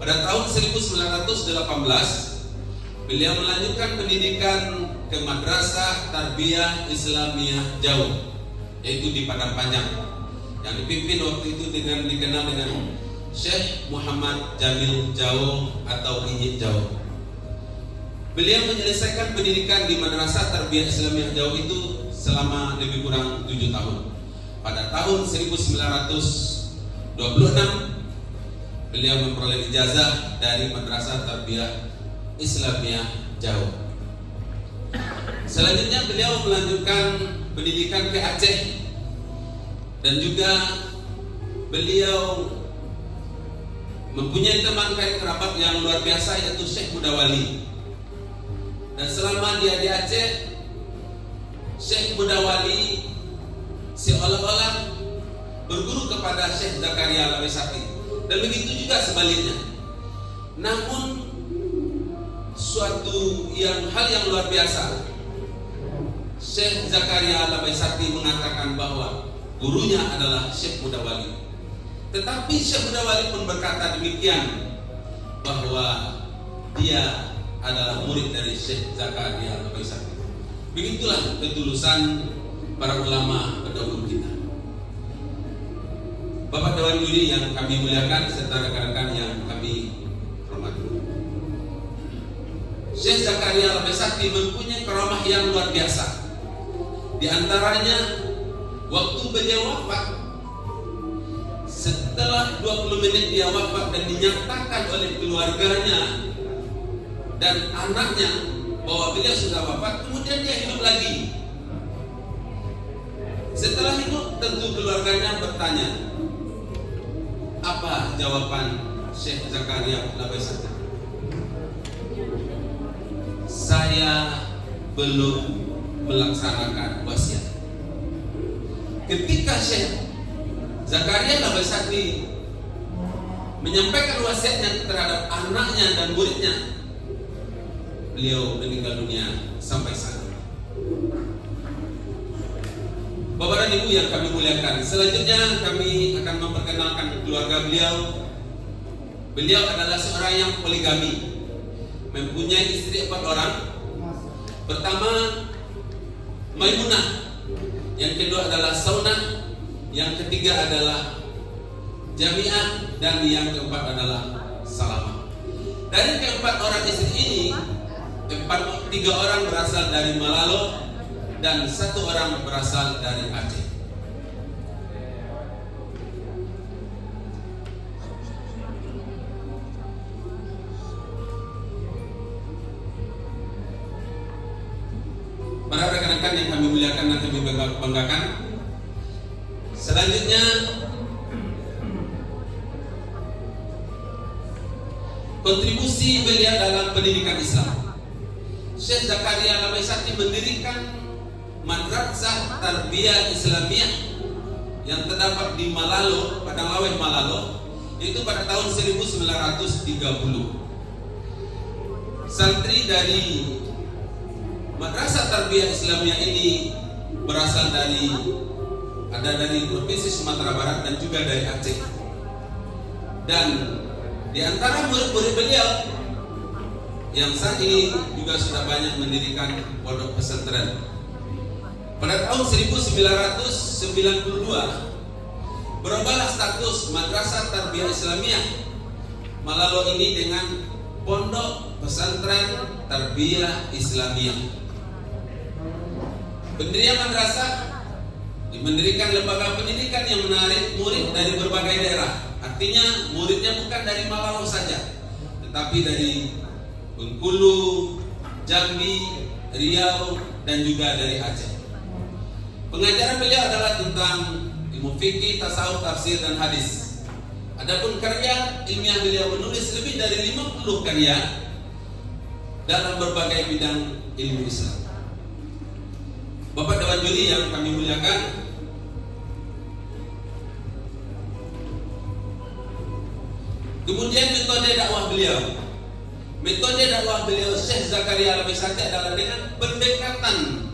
Pada tahun 1918 beliau melanjutkan pendidikan ke Madrasah Tarbiyah Islamiyah Jauh, yaitu di Padang Panjang, yang dipimpin waktu itu dikenal dengan Syekh Muhammad Jamil Jauh atau Inyik Jauh. Beliau menyelesaikan pendidikan di Madrasah Tarbiyah Islamiyah Jauh itu selama lebih kurang 7 tahun. Pada tahun 1926 beliau memperoleh ijazah dari Madrasah Tarbiyah Islamiyah Jauh. Selanjutnya beliau melanjutkan pendidikan ke Aceh, dan juga beliau mempunyai teman karib kerabat yang luar biasa, yaitu Syekh Mudawali. Dan selama dia di Aceh, Syekh Mudawali seolah-olah berguru kepada Syekh Zakaria Al-Waisati, dan begitu juga sebaliknya. Namun suatu hal yang luar biasa, Syekh Zakaria Al-Waisati mengatakan bahwa gurunya adalah Syekh Mudawali. Tetapi Syekh Mudawali pun berkata demikian, bahwa dia adalah murid dari Syekh Zakaria Al-Waisati. Begitulah ketulusan para ulama pendahulu kita. Bapak Dewan Juri yang kami muliakan serta rekan-rekan yang kami hormati, Syekh Zakaria Al-Waisati mempunyai karamah yang luar biasa. Di antaranya waktu beliau wafat, setelah 20 menit dia wafat dan dinyatakan oleh keluarganya dan anaknya bahwa beliau sudah wafat, kemudian dia hidup lagi. Setelah itu tentu keluarganya bertanya, apa jawaban Syekh Zakaria Al-Waisati? Saya belum melaksanakan wasiat. Ketika Syekh Zakaria Al-Waisati menyampaikan wasiatnya terhadap anaknya dan muridnya, beliau meninggal dunia sampai saat ini. Bapak dan Ibu yang kami muliakan, selanjutnya kami akan memperkenalkan keluarga beliau. Beliau adalah seorang yang poligami, mempunyai istri 4 orang. Pertama Maimunah, yang kedua adalah Saunah, yang ketiga adalah Jamiah, dan yang keempat adalah Salamah. Dari keempat orang istri ini, 3 orang berasal dari Malalo dan 1 orang berasal dari Aceh. Para rekan-rekan yang kami muliakan dan kami banggakan, selanjutnya kontribusi beliau dalam pendidikan Islam. Syekh Zakaria Al-Waisati mendirikan Madrasah Tarbiyah Islamiyah yang terdapat di Malalo, Padang Laweh Malalo, itu pada tahun 1930. Santri dari Madrasah Tarbiyah Islamiyah ini berasal dari Provinsi Sumatera Barat dan juga dari Aceh. Dan di antara murid-murid beliau yang saat ini juga sudah banyak mendirikan pondok pesantren. Pada tahun 1992 berubahlah status Madrasah Tarbiyah Islamiyah Malalo ini dengan Pondok Pesantren Tarbiyah Islamiyah. Pendirian madrasah mendirikan lembaga pendidikan yang menarik murid dari berbagai daerah. Artinya muridnya bukan dari Malalo saja, tetapi dari Bengkulu, Jambi, Riau, dan juga dari Aceh. Pengajaran beliau adalah tentang ilmu fikih, tasawuf, tafsir, dan hadis. Adapun karya ilmiah beliau menulis lebih dari 50 karya dalam berbagai bidang ilmu Islam. Bapak Dewan Juri yang kami muliakan, kemudian metode dakwah beliau Syekh Zakaria Al-Waisati adalah dengan pendekatan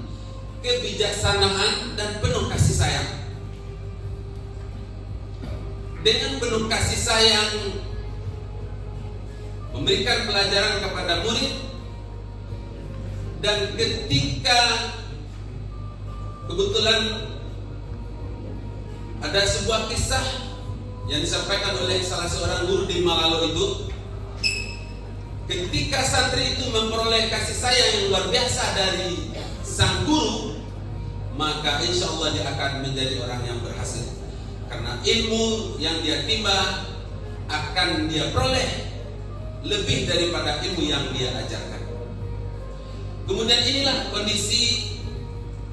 kebijaksanaan dan penuh kasih sayang. Dengan penuh kasih sayang memberikan pelajaran kepada murid. Dan ketika kebetulan ada sebuah kisah yang disampaikan oleh salah seorang guru di Malalo itu, ketika santri itu memperoleh kasih sayang yang luar biasa dari sang guru, maka insya Allah dia akan menjadi orang yang berhasil, karena ilmu yang dia timba akan dia peroleh lebih daripada ilmu yang dia ajarkan. Kemudian inilah kondisi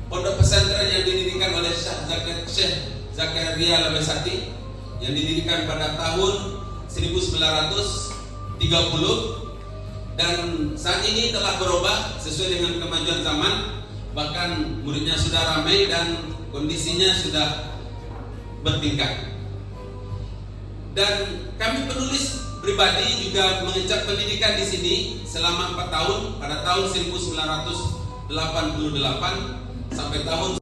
pondok pesantren yang didirikan oleh Syekh Zakaria Labasati, yang didirikan pada tahun 1930, dan saat ini telah berubah sesuai dengan kemajuan zaman. Bahkan muridnya sudah ramai dan kondisinya sudah bertingkat. Dan kami penulis pribadi juga mengecap pendidikan di sini selama 4 tahun, pada tahun 1988 sampai tahun